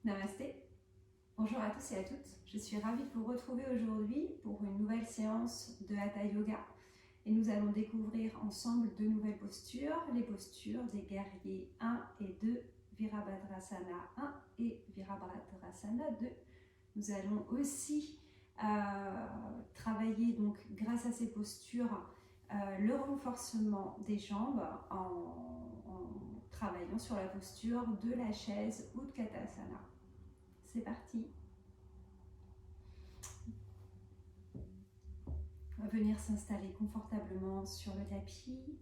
Namasté, bonjour à tous et à toutes. Je suis ravie de vous retrouver aujourd'hui pour une nouvelle séance de Hatha Yoga. Et nous allons découvrir ensemble deux nouvelles postures, les postures des guerriers 1 et 2, Virabhadrasana 1 et Virabhadrasana 2. Nous allons aussi travailler donc grâce à ces postures le renforcement des jambes en travaillant sur la posture de la chaise ou de Katasana. C'est parti. On va venir s'installer confortablement sur le tapis.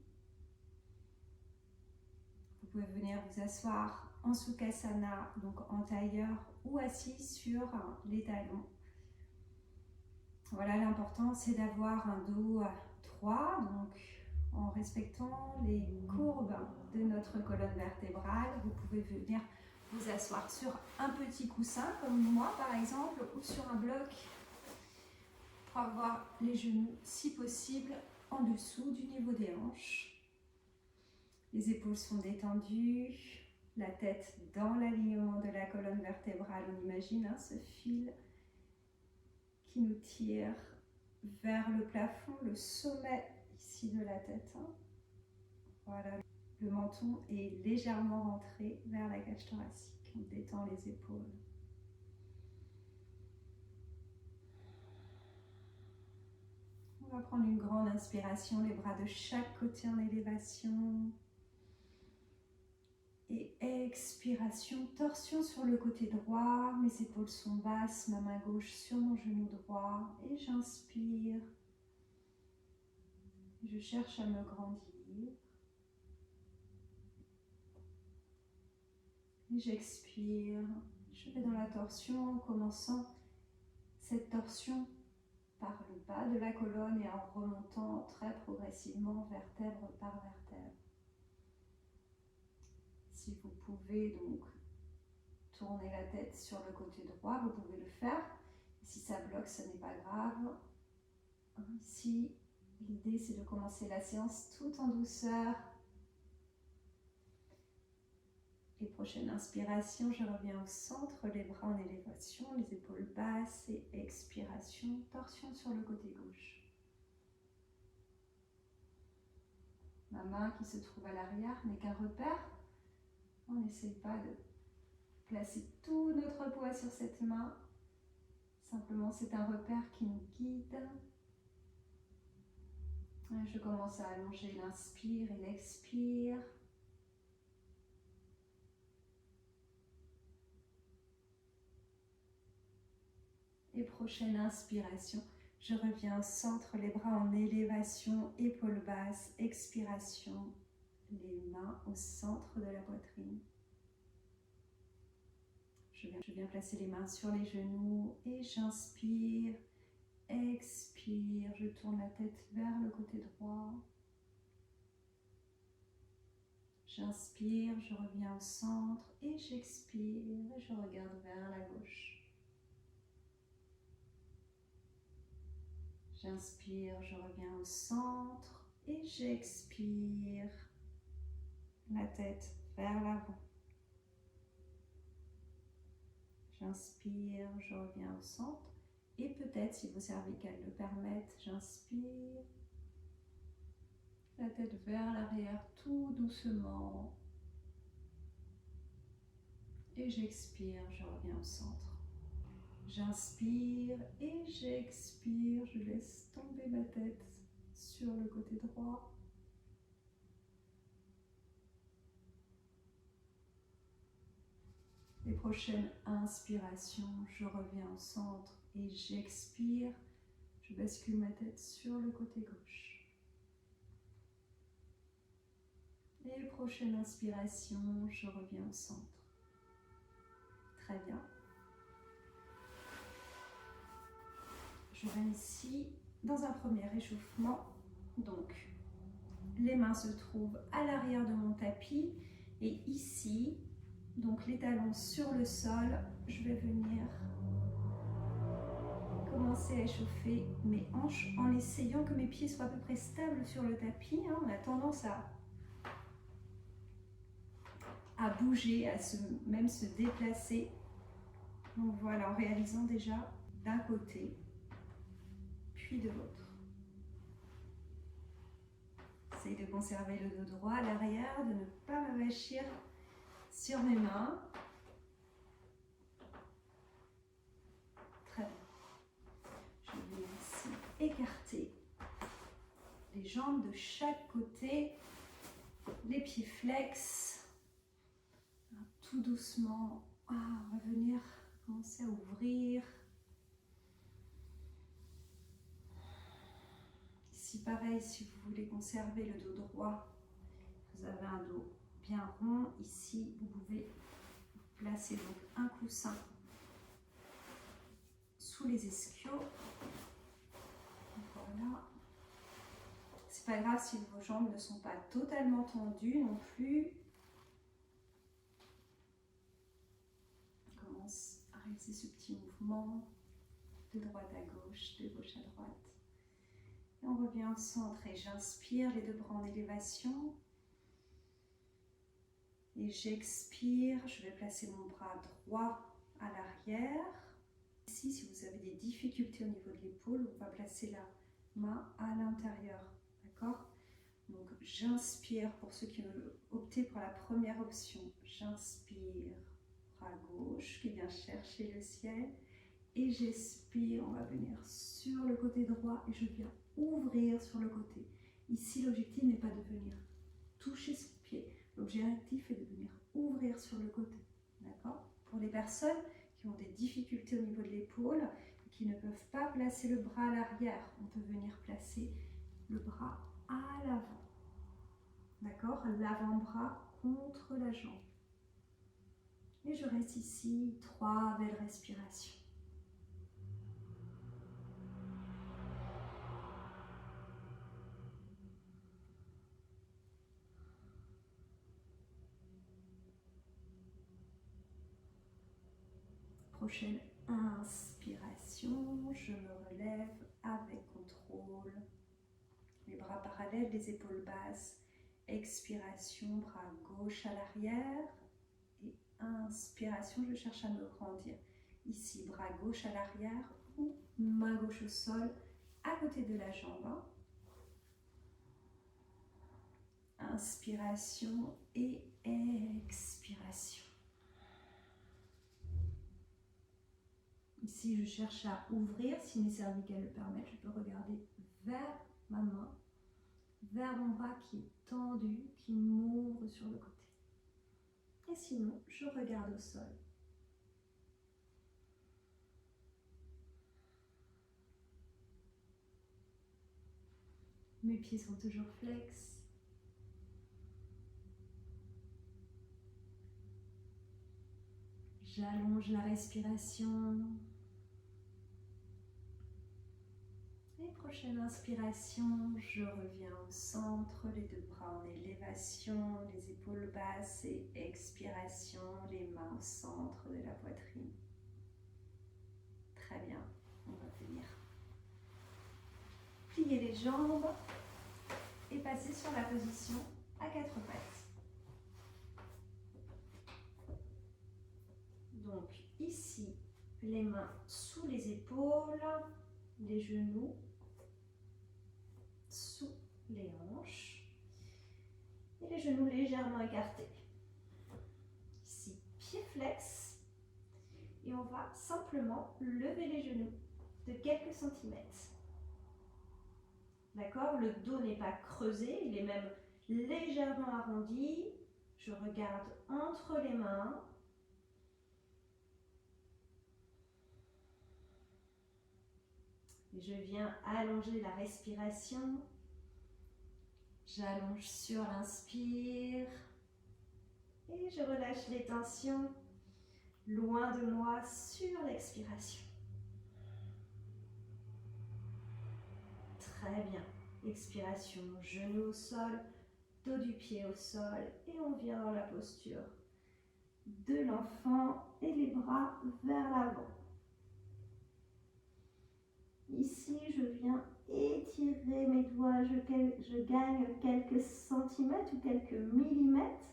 Vous pouvez venir vous asseoir en Sukhasana, donc en tailleur ou assis sur les talons. Voilà, l'important c'est d'avoir un dos droit, donc en respectant les courbes de notre colonne vertébrale. Vous pouvez venir vous asseoir sur un petit coussin comme moi par exemple, ou sur un bloc pour avoir les genoux si possible en dessous du niveau des hanches. Les épaules sont détendues, la tête dans l'alignement de la colonne vertébrale. On imagine ce fil qui nous tire vers le plafond, le sommet ici de la tête. Voilà, le menton est légèrement rentré vers la cage thoracique. On détend les épaules. On va prendre une grande inspiration, les bras de chaque côté en élévation. Et expiration, torsion sur le côté droit. Mes épaules sont basses, ma main gauche sur mon genou droit. Et j'inspire. Je cherche à me grandir. Et j'expire. Je vais dans la torsion en commençant cette torsion par le bas de la colonne et en remontant très progressivement vertèbre par vertèbre. Si vous pouvez donc tourner la tête sur le côté droit, vous pouvez le faire. Si ça bloque, ce n'est pas grave. Ici, l'idée c'est de commencer la séance tout en douceur. Et prochaine inspiration, je reviens au centre, les bras en élévation, les épaules basses et expiration, torsion sur le côté gauche. Ma main qui se trouve à l'arrière n'est qu'un repère. On n'essaye pas de placer tout notre poids sur cette main. Simplement, c'est un repère qui nous guide. Je commence à allonger l'inspire et l'expire. Et prochaine inspiration, je reviens au centre, les bras en élévation, épaules basses, expiration, les mains au centre de la poitrine. Je viens placer les mains sur les genoux et j'inspire, expire, je tourne la tête vers le côté droit. J'inspire, je reviens au centre et j'expire et je regarde vers la gauche. J'inspire, je reviens au centre et j'expire, la tête vers l'avant. J'inspire, je reviens au centre et peut-être si vos cervicales le permettent, j'inspire, la tête vers l'arrière tout doucement et j'expire, je reviens au centre. J'inspire et j'expire, je laisse tomber ma tête sur le côté droit. Les prochaines inspirations, je reviens au centre et j'expire, je bascule ma tête sur le côté gauche. Et prochaine inspiration, je reviens au centre. Très bien. Je vais ici dans un premier échauffement. Donc, les mains se trouvent à l'arrière de mon tapis et ici, donc les talons sur le sol, je vais venir commencer à échauffer mes hanches en essayant que mes pieds soient à peu près stables sur le tapis. On a tendance à bouger, même se déplacer. Donc voilà, en réalisant déjà d'un côté, puis de l'autre. Essayez de conserver le dos droit à l'arrière, de ne pas m'avachir sur mes mains. Très bien. Je vais ici écarter les jambes de chaque côté, les pieds flex. Tout doucement, on va venir commencer à ouvrir. Ici, pareil, si vous voulez conserver le dos droit, vous avez un dos bien rond. Ici, vous pouvez placer donc un coussin sous les ischios. Voilà. C'est pas grave si vos jambes ne sont pas totalement tendues non plus. On commence à réaliser ce petit mouvement de droite à gauche, de gauche à droite. Et on revient au centre et j'inspire, les deux bras en élévation. Et j'expire, je vais placer mon bras droit à l'arrière. Ici, si vous avez des difficultés au niveau de l'épaule, on va placer la main à l'intérieur. D'accord? Donc j'inspire, pour ceux qui veulent opter pour la première option, j'inspire, bras gauche qui vient chercher le ciel. Et j'expire, on va venir sur le côté droit et je viens ouvrir sur le côté. Ici, l'objectif n'est pas de venir toucher ce pied. L'objectif est de venir ouvrir sur le côté. D'accord? Pour les personnes qui ont des difficultés au niveau de l'épaule, qui ne peuvent pas placer le bras à l'arrière, on peut venir placer le bras à l'avant. D'accord? L'avant-bras contre la jambe. Et je reste ici 3 belles respirations. Prochaine inspiration, je me relève avec contrôle. Les bras parallèles, les épaules basses. Expiration, bras gauche à l'arrière. Et inspiration, je cherche à me grandir. Ici, bras gauche à l'arrière ou main gauche au sol, à côté de la jambe. Inspiration et expiration. Ici, je cherche à ouvrir. Si mes cervicales le permettent, je peux regarder vers ma main, vers mon bras qui est tendu, qui m'ouvre sur le côté. Et sinon, je regarde au sol. Mes pieds sont toujours flex. J'allonge la respiration. Et prochaine inspiration, je reviens au centre, les deux bras en élévation, les épaules basses et expiration, les mains au centre de la poitrine. Très bien, on va venir plier les jambes et passer sur la position à 4 pattes. Donc ici, les mains sous les épaules, les genoux sous les hanches et les genoux légèrement écartés. Ici, pied flex et on va simplement lever les genoux de quelques centimètres. D'accord? Le dos n'est pas creusé, il est même légèrement arrondi. Je regarde entre les mains. Et je viens allonger la respiration. J'allonge sur l'inspire. Et je relâche les tensions loin de moi sur l'expiration. Très bien. Expiration, genou au sol, dos du pied au sol. Et on vient dans la posture de l'enfant et les bras vers l'avant. Ici, je viens étirer mes doigts, je gagne quelques centimètres ou quelques millimètres.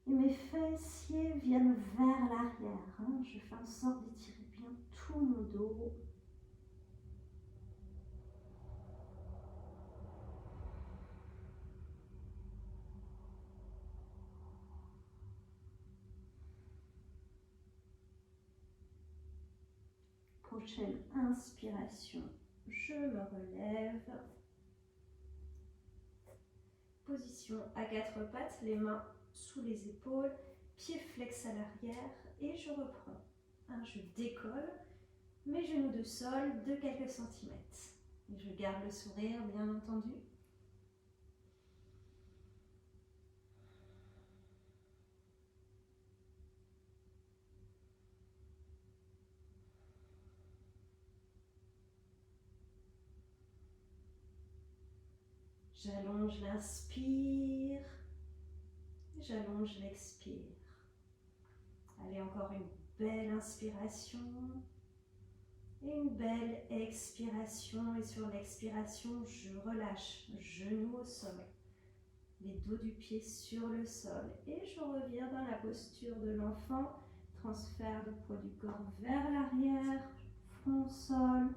Et mes fessiers viennent vers l'arrière. Hein. Je fais en sorte d'étirer bien tout mon dos. Prochaine inspiration, je me relève. Position à quatre pattes, les mains sous les épaules, pieds flex à l'arrière et je reprends. Je décolle, mes genoux de sol de quelques centimètres. Et je garde le sourire, bien entendu. J'allonge l'inspire, j'allonge l'expire. Allez, encore une belle inspiration et une belle expiration. Et sur l'expiration, je relâche, genoux au sol, les dos du pied sur le sol. Et je reviens dans la posture de l'enfant. Transfert de poids du corps vers l'arrière, front au sol.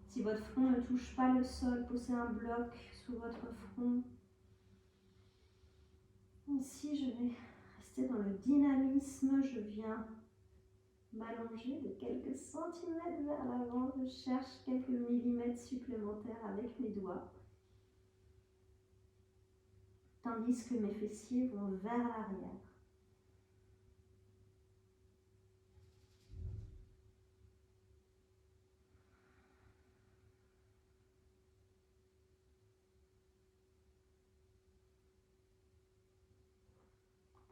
Si votre front ne touche pas le sol, posez un bloc sous votre front. Ici, je vais rester dans le dynamisme. Je viens m'allonger de quelques centimètres vers l'avant. Je cherche quelques millimètres supplémentaires avec mes doigts. Tandis que mes fessiers vont vers l'arrière.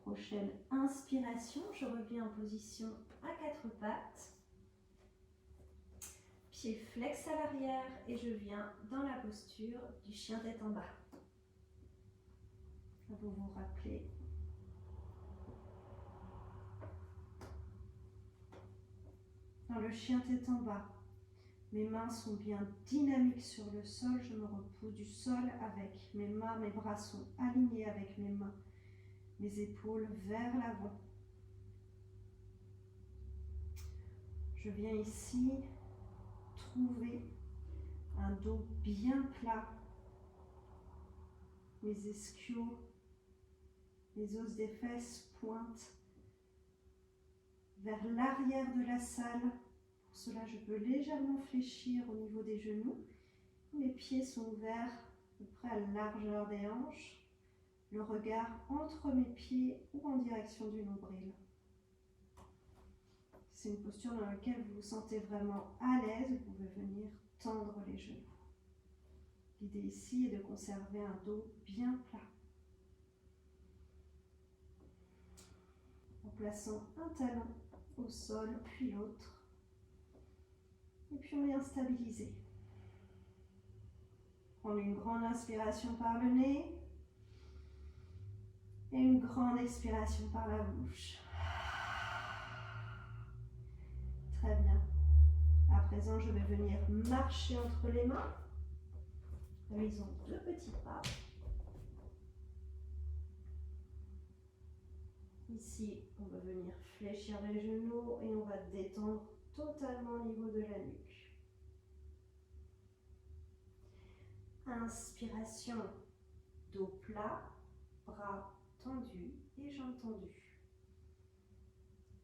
Prochaine inspiration, je reviens en position à quatre pattes. Pieds flex à l'arrière et je viens dans la posture du chien tête en bas. Vous vous rappelez. Dans le chien tête en bas, mes mains sont bien dynamiques sur le sol. Je me repousse du sol avec mes mains, mes bras sont alignés avec mes mains. Mes épaules vers l'avant. Je viens ici trouver un dos bien plat. Mes ischios, les os des fesses pointent vers l'arrière de la salle. Pour cela, je peux légèrement fléchir au niveau des genoux. Mes pieds sont ouverts à peu près à la largeur des hanches. Le regard entre mes pieds ou en direction du nombril. C'est une posture dans laquelle vous vous sentez vraiment à l'aise. Vous pouvez venir tendre les genoux. L'idée ici est de conserver un dos bien plat. En plaçant un talon au sol, puis l'autre. Et puis on vient stabiliser. Prendre une grande inspiration par le nez. Et une grande expiration par la bouche. Très bien. À présent, je vais venir marcher entre les mains. Réalisons deux petits pas. Ici, on va venir fléchir les genoux et on va détendre totalement au niveau de la nuque. Inspiration, dos plat, bras tendus et jambes tendues.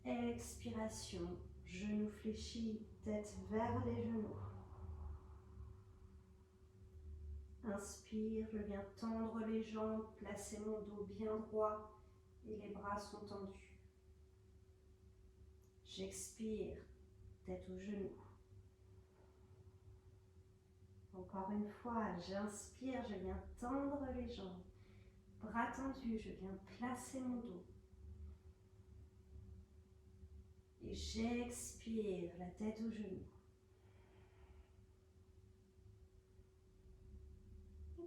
Expiration, genoux fléchis, tête vers les genoux. Inspire, je viens tendre les jambes, placer mon dos bien droit et les bras sont tendus. J'expire, tête aux genoux. Encore une fois, j'inspire, je viens tendre les jambes. Bras tendus, je viens placer mon dos. Et j'expire, la tête aux genoux.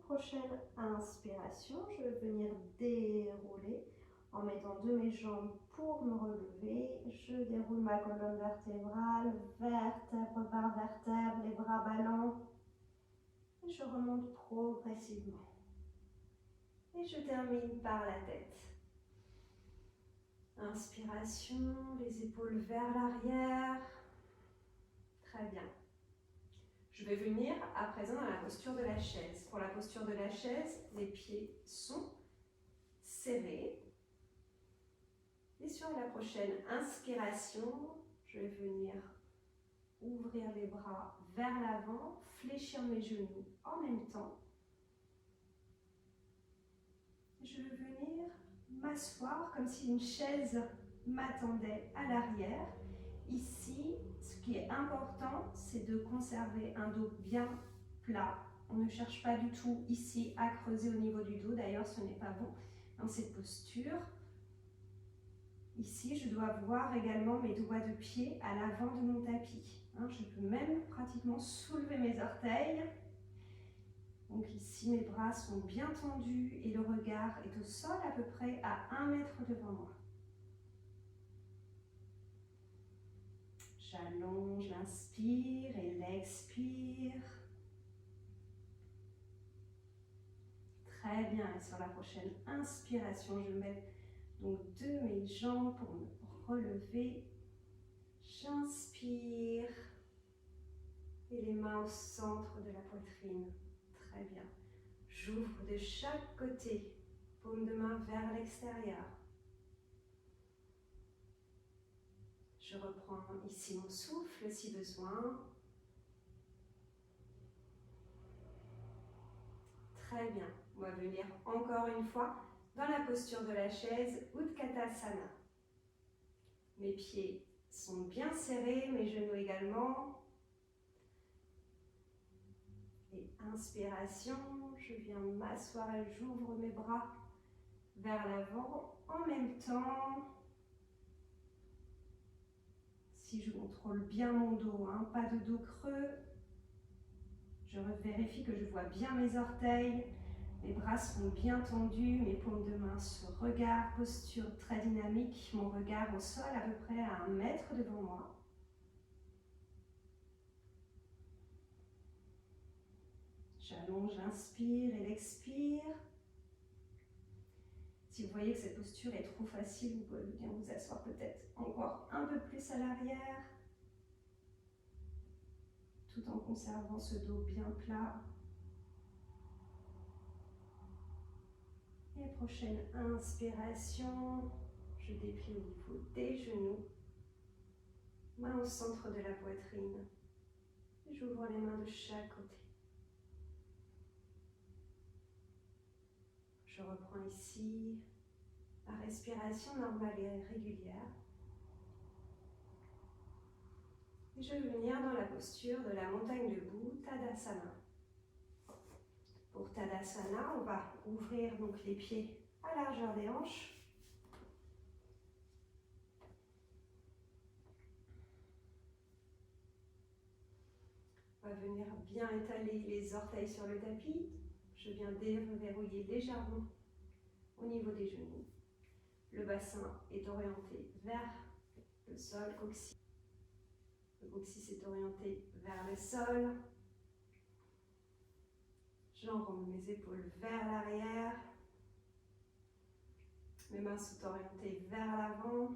Prochaine inspiration, je vais venir dérouler en mettant de mes jambes pour me relever. Je déroule ma colonne vertébrale, vertèbre par vertèbre, les bras ballants. Et je remonte progressivement. Et je termine par la tête. Inspiration, les épaules vers l'arrière. Très bien. Je vais venir à présent dans la posture de la chaise. Pour la posture de la chaise, les pieds sont serrés. Et sur la prochaine inspiration, je vais venir ouvrir les bras vers l'avant, fléchir mes genoux en même temps. Je vais venir m'asseoir comme si une chaise m'attendait à l'arrière. Ici, ce qui est important, c'est de conserver un dos bien plat. On ne cherche pas du tout ici à creuser au niveau du dos. D'ailleurs, ce n'est pas bon dans cette posture. Ici, je dois voir également mes doigts de pied à l'avant de mon tapis. Je peux même pratiquement soulever mes orteils. Donc ici, mes bras sont bien tendus et le regard est au sol à peu près à 1 mètre devant moi. J'allonge l'inspire et l'expire. Très bien. Et sur la prochaine inspiration, je mets donc de mes jambes pour me relever. J'inspire. Et les mains au centre de la poitrine. Très bien. J'ouvre de chaque côté. Paume de main vers l'extérieur. Je reprends ici mon souffle si besoin. Très bien. On va venir encore une fois dans la posture de la chaise Utkatasana. Mes pieds sont bien serrés, mes genoux également. Et inspiration, je viens m'asseoir et j'ouvre mes bras vers l'avant en même temps. Si je contrôle bien mon dos, pas de dos creux. Je vérifie que je vois bien mes orteils. Mes bras sont bien tendus, mes paumes de main se regardent, posture très dynamique, mon regard au sol à peu près à 1 mètre devant moi. J'allonge l'inspire et l'expire. Si vous voyez que cette posture est trop facile, vous pouvez bien vous asseoir peut-être encore un peu plus à l'arrière, tout en conservant ce dos bien plat. Et prochaine inspiration, je déplie au niveau des genoux, main au centre de la poitrine. J'ouvre les mains de chaque côté. Je reprends ici la respiration normale et régulière. Et je vais venir dans la posture de la montagne debout, Tadasana. Pour Tadasana, on va ouvrir donc les pieds à largeur des hanches. On va venir bien étaler les orteils sur le tapis. Je viens déverrouiller légèrement au niveau des genoux. Le bassin est orienté vers le sol, coccyx. Le coccyx est orienté vers le sol. J'enroule mes épaules vers l'arrière. Mes mains sont orientées vers l'avant.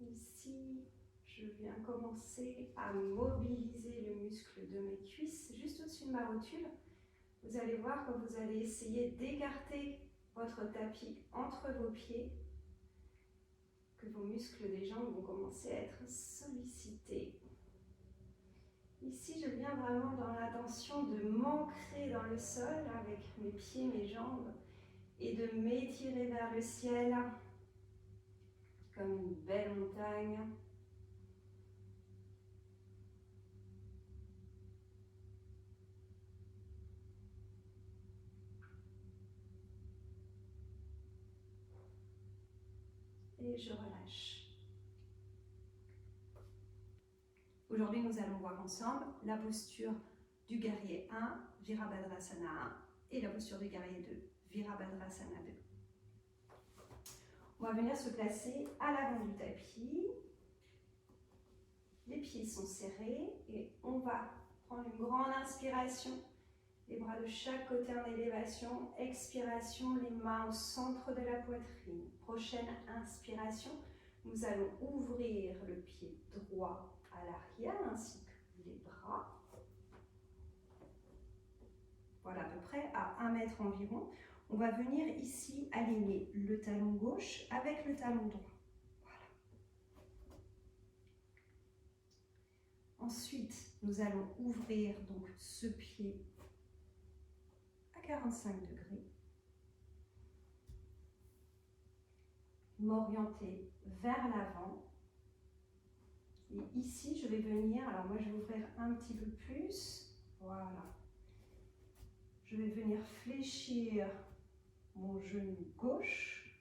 Ici, je viens commencer à mobiliser le muscle de mes cuisses juste au-dessus de ma rotule. Vous allez voir quand vous allez essayer d'écarter votre tapis entre vos pieds, que vos muscles des jambes vont commencer à être sollicités. Ici, je viens vraiment dans l'intention de m'ancrer dans le sol avec mes pieds, mes jambes et de m'étirer vers le ciel comme une belle montagne. Et je relâche. Aujourd'hui, nous allons voir ensemble la posture du guerrier 1, Virabhadrasana 1, et la posture du guerrier 2, Virabhadrasana 2. On va venir se placer à l'avant du tapis. Les pieds sont serrés et on va prendre une grande inspiration Les bras de chaque côté en élévation. Expiration, les mains au centre de la poitrine. Prochaine inspiration, nous allons ouvrir le pied droit à l'arrière ainsi que les bras. Voilà, à peu près à 1 mètre environ. On va venir ici aligner le talon gauche avec le talon droit. Voilà. Ensuite, nous allons ouvrir donc ce pied à 45 degrés. M'orienter vers l'avant. Et ici, je vais venir, alors moi je vais ouvrir un petit peu plus. Voilà. Je vais venir fléchir mon genou gauche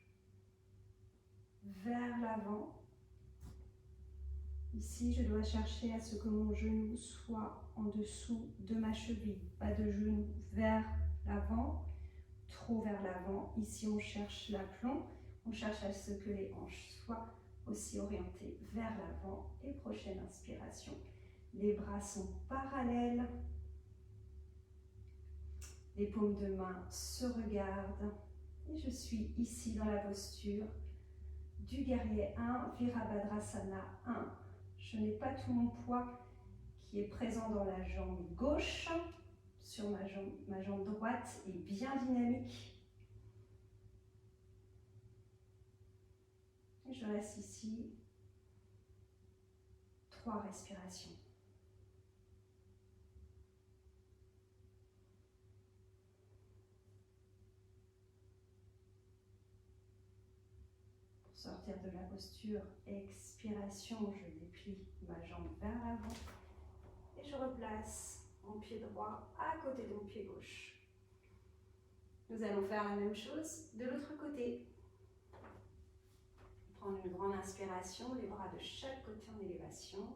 vers l'avant. Ici, je dois chercher à ce que mon genou soit en dessous de ma cheville. Pas de genou vers l'avant, trop vers l'avant. Ici, on cherche l'aplomb. On cherche à ce que les hanches soient aussi orientées vers l'avant. Et prochaine inspiration, les bras sont parallèles. Les paumes de main se regardent. Et je suis ici dans la posture du guerrier 1, Virabhadrasana 1. Je n'ai pas tout mon poids qui est présent dans la jambe gauche. Sur ma jambe droite est bien dynamique. Et je reste ici 3 respirations. Pour sortir de la posture, expiration, je déplie ma jambe vers l'avant et je replace mon pied droit à côté de mon pied gauche. Nous allons faire la même chose de l'autre côté. Prendre une grande inspiration, les bras de chaque côté en élévation.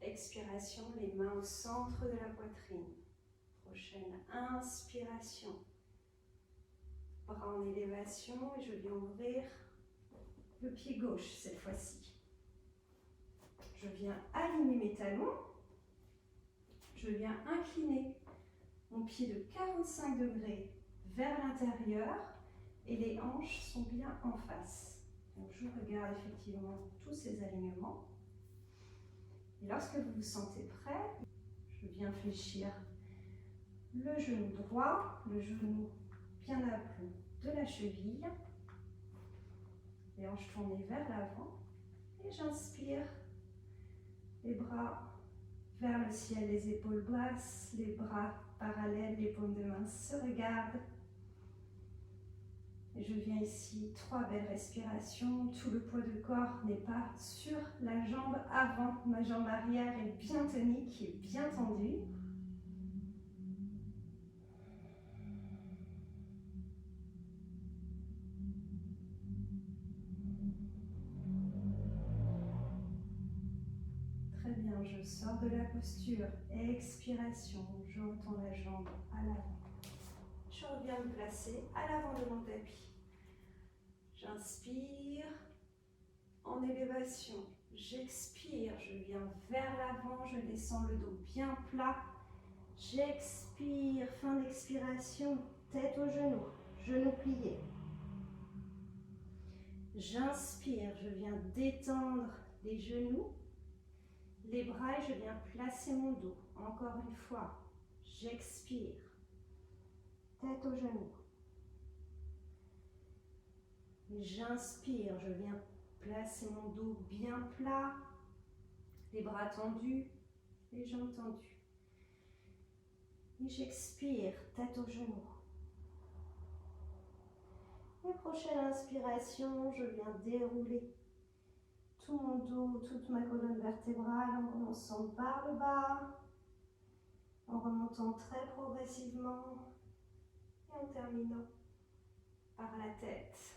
Expiration, les mains au centre de la poitrine. Prochaine inspiration. Bras en élévation et je viens ouvrir le pied gauche cette fois-ci. Je viens aligner mes talons. Je viens incliner mon pied de 45 degrés vers l'intérieur et les hanches sont bien en face. Donc je regarde effectivement tous ces alignements. Et lorsque vous vous sentez prêt, je viens fléchir le genou droit, le genou bien à plat de la cheville, les hanches tournées vers l'avant et j'inspire, les bras vers le ciel, les épaules basses, les bras parallèles, les paumes de main se regardent. Et je viens ici, 3 belles respirations. Tout le poids du corps n'est pas sur la jambe avant. Ma jambe arrière est bien tonique et bien tendue. Très bien, je sors de la posture. Expiration, je retends la jambe à l'avant. Je reviens me placer à l'avant de mon tapis. J'inspire en élévation. J'expire, je viens vers l'avant, je descends le dos bien plat. J'expire, fin d'expiration, tête aux genoux, genoux pliés. J'inspire, je viens détendre les genoux, les bras et je viens placer mon dos. Encore une fois, j'expire, tête aux genoux. J'inspire, je viens placer mon dos bien plat, les bras tendus, les jambes tendues. Et j'expire, tête aux genoux. Et prochaine inspiration, je viens dérouler tout mon dos, toute ma colonne vertébrale en commençant par le bas, en remontant très progressivement et en terminant par la tête.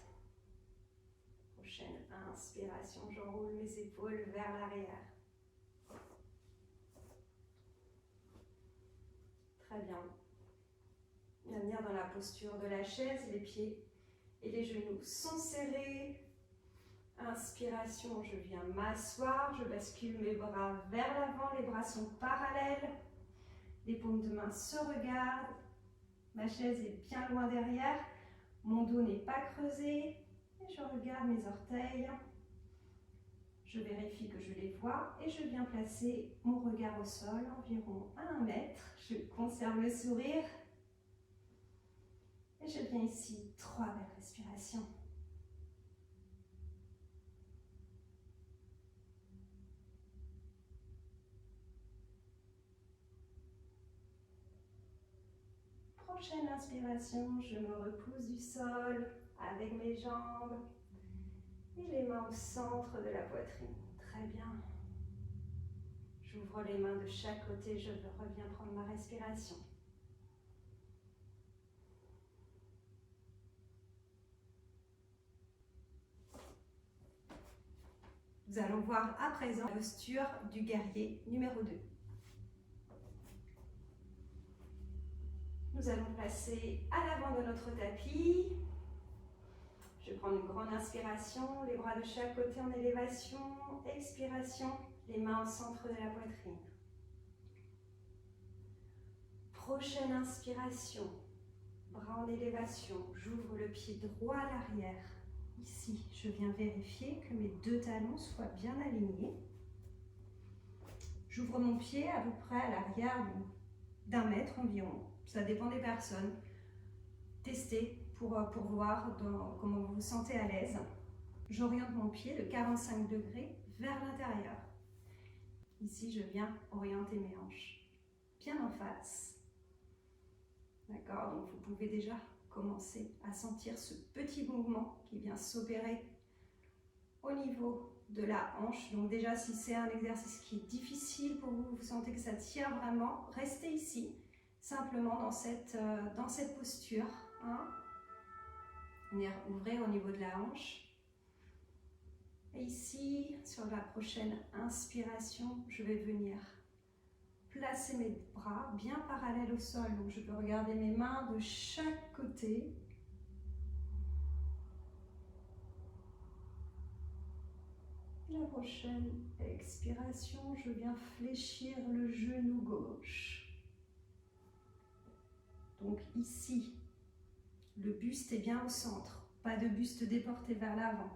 Prochaine inspiration, j'enroule mes épaules vers l'arrière. Très bien. On va venir dans la posture de la chaise, les pieds et les genoux sont serrés. Inspiration, je viens m'asseoir, je bascule mes bras vers l'avant, les bras sont parallèles. Les paumes de main se regardent. Ma chaise est bien loin derrière. Mon dos n'est pas creusé. Et je regarde mes orteils. Je vérifie que je les vois et je viens placer mon regard au sol, environ à 1 mètre. Je conserve le sourire. Et je viens ici, 3 belles respirations. Prochaine inspiration, je me repousse du sol avec mes jambes et les mains au centre de la poitrine. Très bien. J'ouvre les mains de chaque côté, je reviens prendre ma respiration. Nous allons voir à présent la posture du guerrier numéro 2. Nous allons placer à l'avant de notre tapis. Je prends une grande inspiration, les bras de chaque côté en élévation, expiration, les mains au centre de la poitrine. Prochaine inspiration, bras en élévation, j'ouvre le pied droit à l'arrière. Ici, je viens vérifier que mes 2 talons soient bien alignés. J'ouvre mon pied à peu près à l'arrière d'1 mètre environ. Ça dépend des personnes. Testez pour voir comment vous vous sentez à l'aise. J'oriente mon pied de 45 degrés vers l'intérieur. Ici, je viens orienter mes hanches bien en face. D'accord, donc vous pouvez déjà commencer à sentir ce petit mouvement qui vient s'opérer au niveau de la hanche. Donc déjà, si c'est un exercice qui est difficile pour vous, vous sentez que ça tire vraiment, restez ici, simplement dans cette posture. Hein. Ouvrez au niveau de la hanche. Et ici, sur la prochaine inspiration, je vais venir placer mes bras bien parallèles au sol. Donc je peux regarder mes mains de chaque côté. La prochaine expiration, je viens fléchir le genou gauche. Donc ici, le buste est bien au centre. Pas de buste déporté vers l'avant,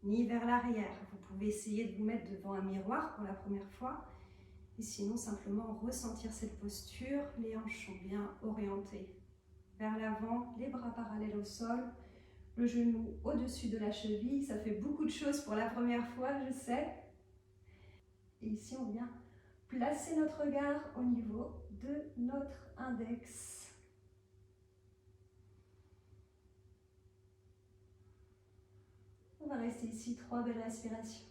ni vers l'arrière. Vous pouvez essayer de vous mettre devant un miroir pour la première fois. Et sinon, simplement ressentir cette posture. Les hanches sont bien orientées vers l'avant, les bras parallèles au sol, le genou au-dessus de la cheville. Ça fait beaucoup de choses pour la première fois, je sais. Et ici, on vient placer notre regard au niveau de notre index. On va rester ici 3 belles respirations.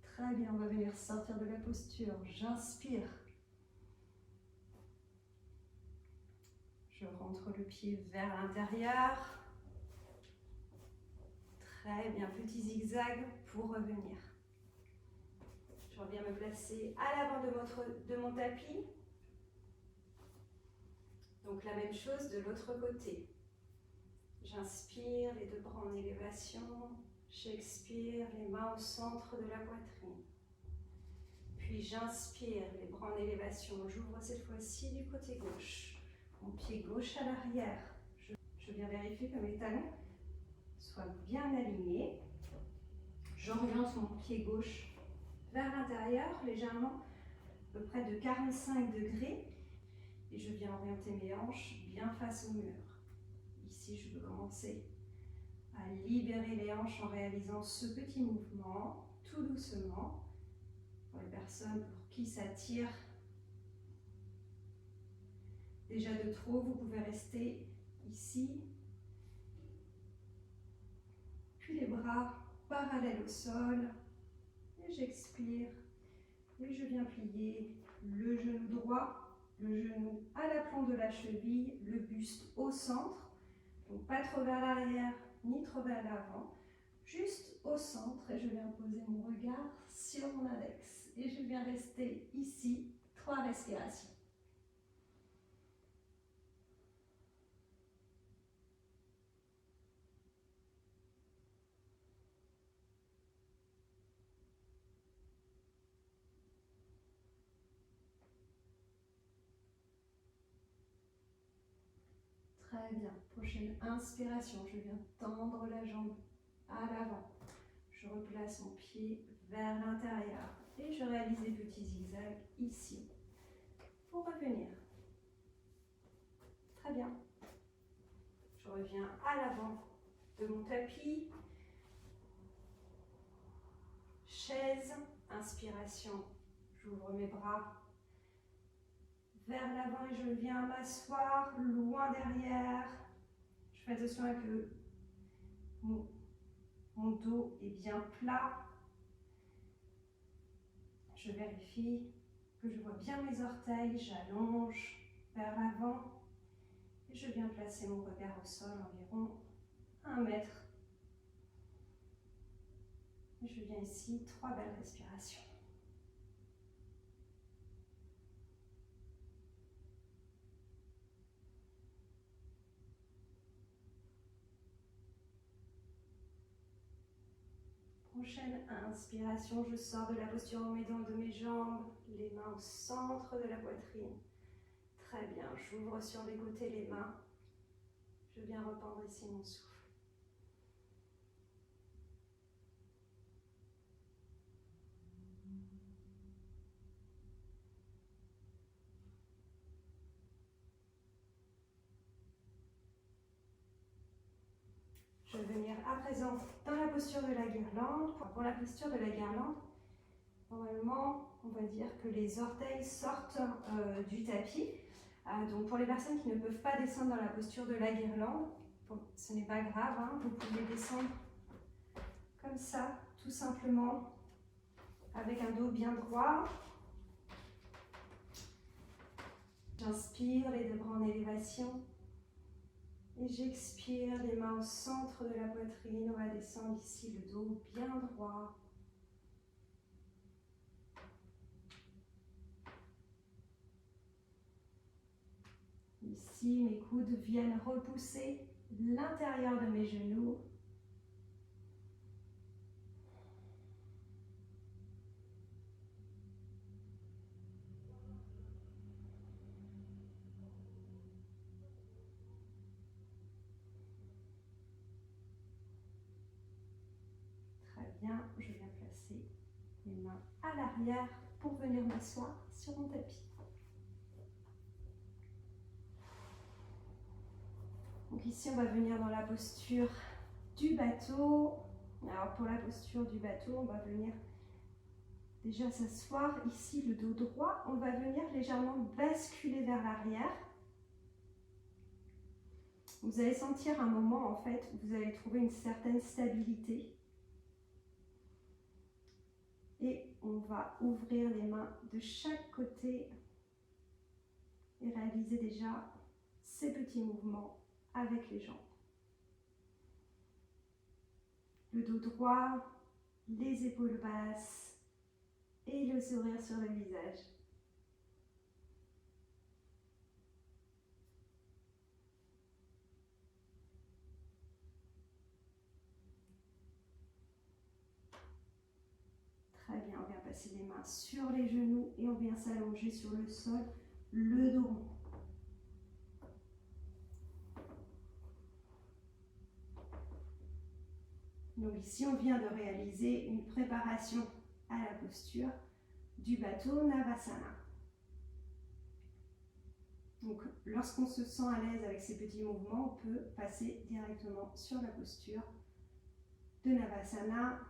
Très bien, on va venir sortir de la posture. J'inspire. Je rentre le pied vers l'intérieur. Très bien, petit zigzag pour revenir. Je reviens me placer à l'avant de mon tapis. Donc la même chose de l'autre côté. J'inspire, les 2 bras en élévation. J'expire, les mains au centre de la poitrine. Puis j'inspire, les bras en élévation. J'ouvre cette fois-ci du côté gauche. Mon pied gauche à l'arrière. Je viens vérifier que mes talons soient bien alignés. J'oriente mon pied gauche vers l'intérieur, légèrement, à peu près de 45 degrés. Et je viens orienter mes hanches bien face au mur. Ici, je peux commencer à libérer les hanches en réalisant ce petit mouvement, tout doucement. Pour les personnes pour qui ça tire déjà de trop, vous pouvez rester ici. Puis les bras parallèles au sol. Et j'expire. Et je viens plier le genou droit, le genou à l'aplomb de la cheville, le buste au centre. Donc pas trop vers l'arrière, ni trop vers l'avant. Juste au centre. Et je viens poser mon regard sur mon index. Et je viens rester ici, 3 respirations. Très bien. Prochaine inspiration. Je viens tendre la jambe à l'avant. Je replace mon pied vers l'intérieur et je réalise des petits zigzags ici pour revenir. Très bien. Je reviens à l'avant de mon tapis. Chaise, inspiration. J'ouvre mes bras vers l'avant et je viens m'asseoir loin derrière. Je fais attention à que mon dos est bien plat. Je vérifie que je vois bien mes orteils. J'allonge vers l'avant et je viens placer mon regard au sol environ 1 mètre. Et je viens ici, 3 belles respirations. Prochaine inspiration, je sors de la posture en m'aidant de mes jambes, les mains au centre de la poitrine. Très bien, j'ouvre sur les côtés les mains. Je viens reprendre ici mon souffle. Je vais venir à présent dans la posture de la guirlande. Pour la posture de la guirlande, normalement, on va dire que les orteils sortent du tapis. Donc pour les personnes qui ne peuvent pas descendre dans la posture de la guirlande, ce n'est pas grave, hein, vous pouvez descendre comme ça, tout simplement, avec un dos bien droit. J'inspire, les 2 bras en élévation. Et j'expire, les mains au centre de la poitrine. On va descendre ici, le dos bien droit. Ici, mes coudes viennent repousser l'intérieur de mes genoux. Très bien, je viens placer mes mains à l'arrière pour venir m'asseoir sur mon tapis. Donc ici, on va venir dans la posture du bateau. Alors pour la posture du bateau, on va venir déjà s'asseoir ici, le dos droit. On va venir légèrement basculer vers l'arrière. Vous allez sentir un moment en fait où vous allez trouver une certaine stabilité. Et on va ouvrir les mains de chaque côté et réaliser déjà ces petits mouvements avec les jambes. Le dos droit, les épaules basses et le sourire sur le visage. Très bien, on vient passer les mains sur les genoux et on vient s'allonger sur le sol, le dos rond. Donc ici, on vient de réaliser une préparation à la posture du bateau Navasana. Donc lorsqu'on se sent à l'aise avec ces petits mouvements, on peut passer directement sur la posture de Navasana.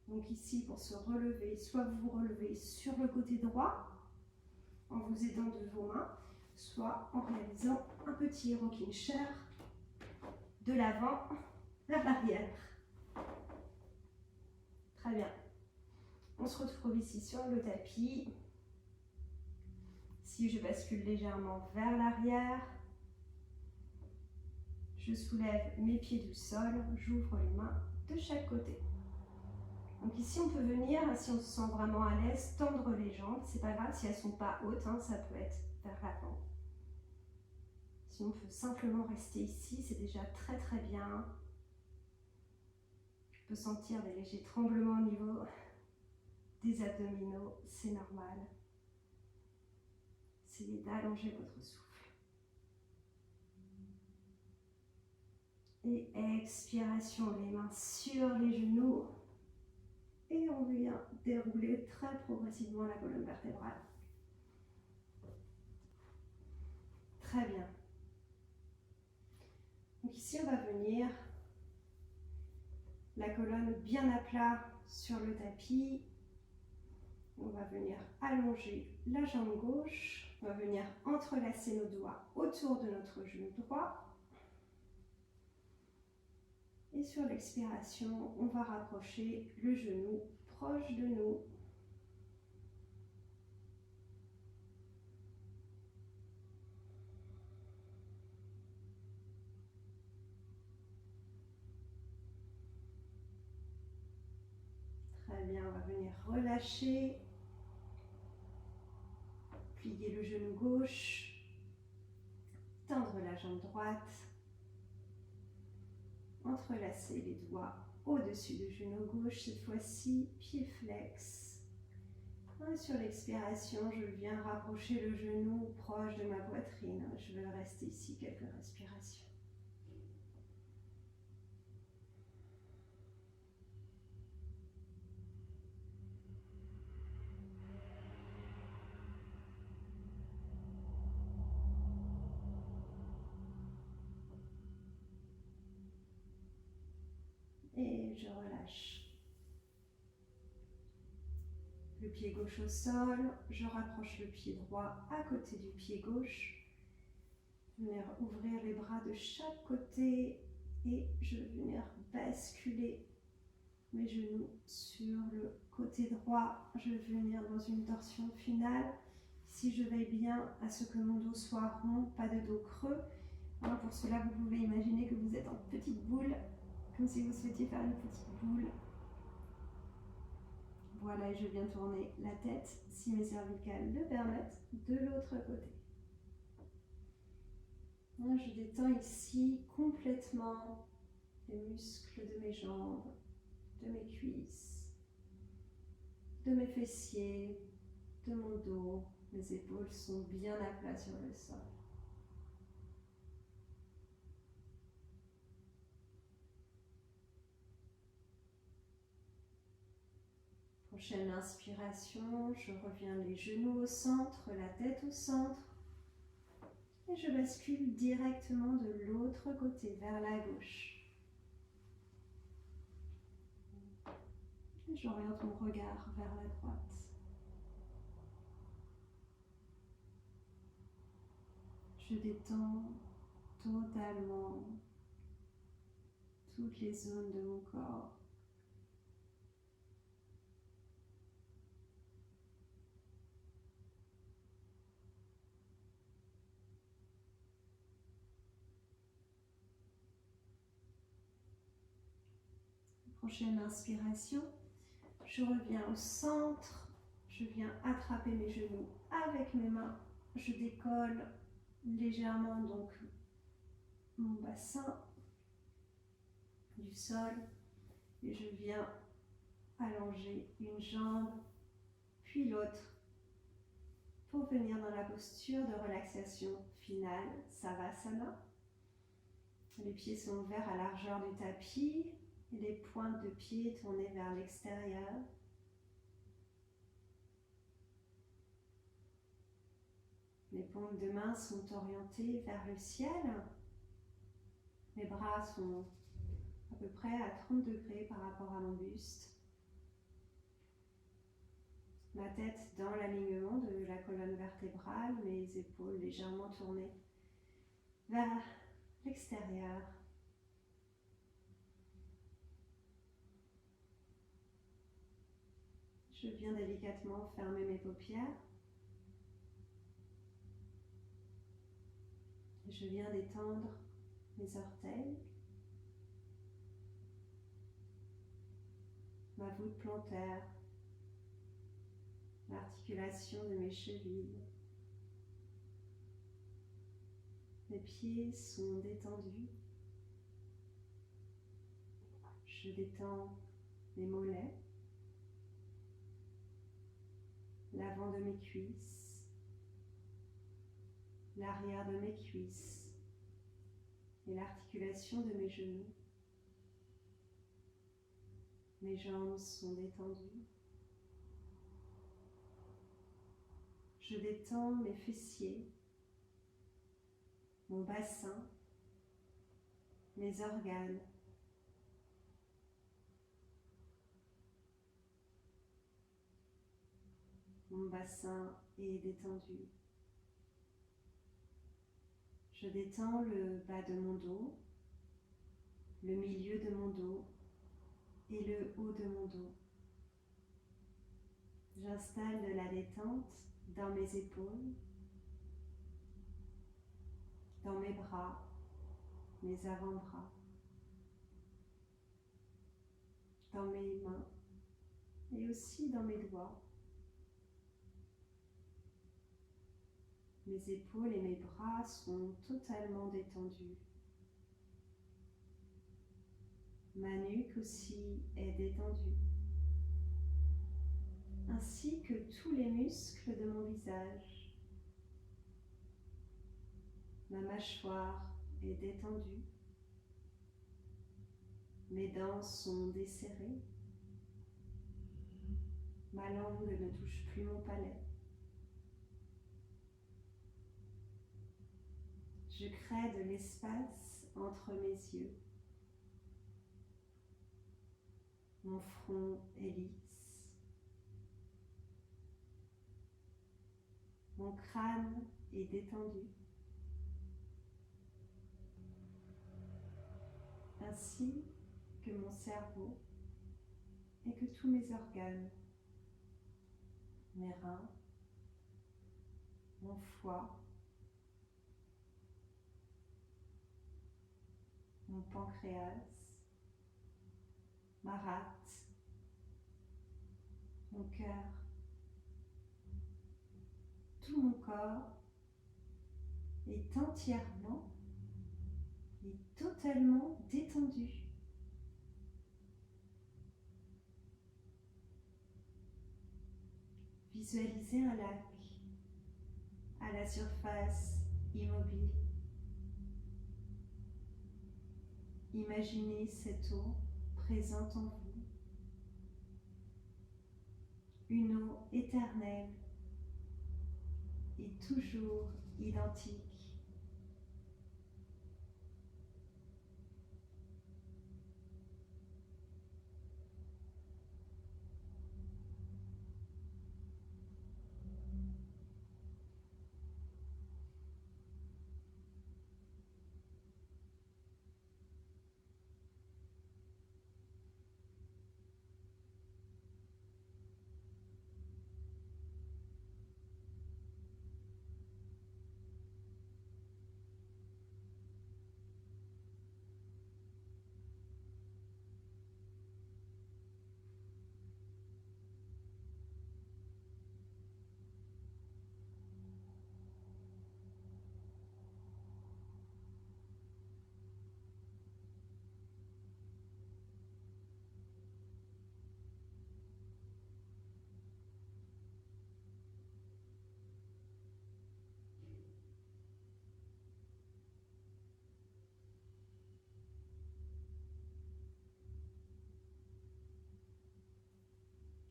Donc ici, pour se relever, soit vous vous relevez sur le côté droit en vous aidant de vos mains, soit en réalisant un petit rocking chair de l'avant vers l'arrière. Très bien. On se retrouve ici sur le tapis. Si je bascule légèrement vers l'arrière, je soulève mes pieds du sol, j'ouvre les mains de chaque côté. Donc ici, on peut venir, si on se sent vraiment à l'aise, tendre les jambes. C'est pas grave si elles ne sont pas hautes, hein, ça peut être vers l'avant. Si on peut simplement rester ici, c'est déjà très très bien. Je peux sentir des légers tremblements au niveau des abdominaux, c'est normal. Essayez d'allonger votre souffle. Et expiration, les mains sur les genoux. Et on vient dérouler très progressivement la colonne vertébrale. Très bien. Donc ici, on va venir la colonne bien à plat sur le tapis. On va venir allonger la jambe gauche. On va venir entrelacer nos doigts autour de notre genou droit. Et sur l'expiration, on va rapprocher le genou proche de nous. Très bien, on va venir relâcher. Plier le genou gauche. Tendre la jambe droite. Entrelacer les doigts au-dessus du genou gauche, cette fois-ci, pied flex. Et sur l'expiration, je viens rapprocher le genou proche de ma poitrine. Je vais rester ici quelques respirations. Et je relâche. Le pied gauche au sol, je rapproche le pied droit à côté du pied gauche. Venir ouvrir les bras de chaque côté et je vais venir basculer mes genoux sur le côté droit. Je vais venir dans une torsion finale. Si je veille bien à ce que mon dos soit rond, pas de dos creux. Alors pour cela, vous pouvez imaginer que vous êtes en petite boule, comme si vous souhaitiez faire une petite boule. Voilà, et je viens tourner la tête, si mes cervicales le permettent, de l'autre côté. Je détends ici complètement les muscles de mes jambes, de mes cuisses, de mes fessiers, de mon dos. Mes épaules sont bien à plat sur le sol. Prochaine inspiration, je reviens les genoux au centre, la tête au centre. Et je bascule directement de l'autre côté, vers la gauche. Et j'oriente mon regard vers la droite. Je détends totalement toutes les zones de mon corps. Prochaine inspiration, je reviens au centre, je viens attraper mes genoux avec mes mains, je décolle légèrement donc mon bassin du sol et je viens allonger une jambe puis l'autre pour venir dans la posture de relaxation finale, Savasana. Les pieds sont ouverts à largeur du tapis et les pointes de pied tournées vers l'extérieur. Les paumes de main sont orientées vers le ciel. Mes bras sont à peu près à 30 degrés par rapport à mon buste. Ma tête dans l'alignement de la colonne vertébrale, mes épaules légèrement tournées vers l'extérieur. Je viens délicatement fermer mes paupières. Je viens d'étendre mes orteils, ma voûte plantaire, l'articulation de mes chevilles. Mes pieds sont détendus. Je détends mes mollets, l'avant de mes cuisses, l'arrière de mes cuisses et l'articulation de mes genoux. Mes jambes sont détendues. Je détends mes fessiers, mon bassin, mes organes. Mon bassin est détendu. Je détends le bas de mon dos, le milieu de mon dos et le haut de mon dos. J'installe de la détente dans mes épaules, dans mes bras, mes avant-bras, dans mes mains et aussi dans mes doigts. Mes épaules et mes bras sont totalement détendus. Ma nuque aussi est détendue, ainsi que tous les muscles de mon visage. Ma mâchoire est détendue. Mes dents sont desserrées. Ma langue ne touche plus mon palais. Je crée de l'espace entre mes yeux. Mon front est lisse. Mon crâne est détendu, ainsi que mon cerveau et que tous mes organes, mes reins, mon foie, mon pancréas, ma rate, mon cœur, tout mon corps est entièrement et totalement détendu. Visualisez un lac à la surface immobile. Imaginez cette eau présente en vous, une eau éternelle et toujours identique.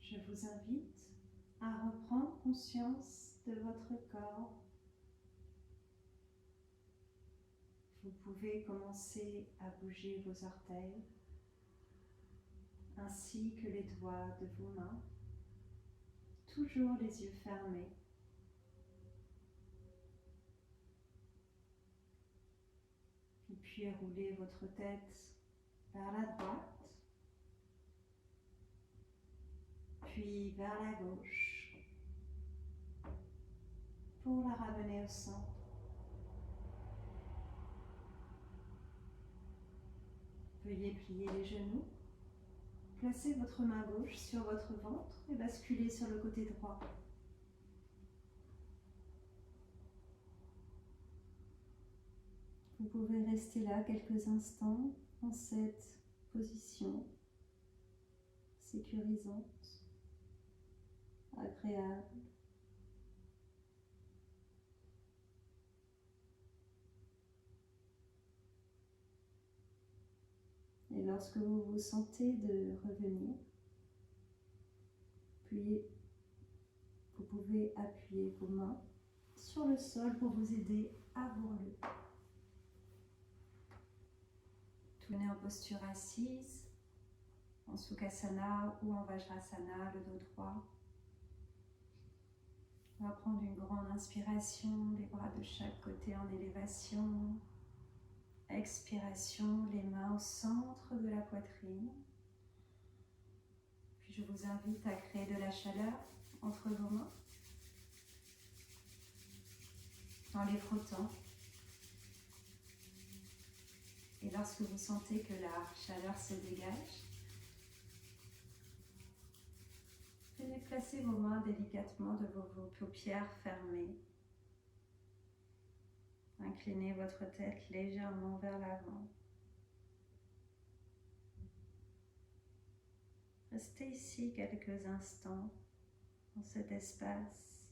Je vous invite à reprendre conscience de votre corps. Vous pouvez commencer à bouger vos orteils, ainsi que les doigts de vos mains, toujours les yeux fermés. Et puis roulez votre tête vers la droite, puis vers la gauche, pour la ramener au centre. Veuillez plier les genoux, placez votre main gauche sur votre ventre et basculez sur le côté droit. Vous pouvez rester là quelques instants dans cette position sécurisante, agréable. lorsque vous vous sentez de revenir, puis vous pouvez appuyer vos mains sur le sol pour vous aider à vous relever. Tournez en posture assise, en Sukhasana ou en Vajrasana, le dos droit. On va prendre une grande inspiration, les bras de chaque côté en élévation. Expiration, les mains au centre de la poitrine. Puis je vous invite à créer de la chaleur entre vos mains en les frottant. Et lorsque vous sentez que la chaleur se dégage, venez placer vos mains délicatement devant vos paupières fermées. Inclinez votre tête légèrement vers l'avant. Restez ici quelques instants dans cet espace.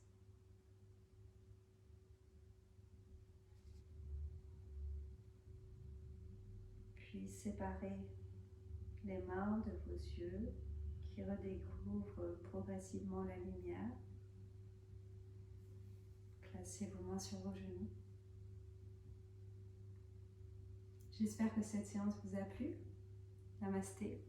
Puis séparez les mains de vos yeux qui redécouvrent progressivement la lumière. Placez vos mains sur vos genoux. J'espère que cette séance vous a plu. Namasté.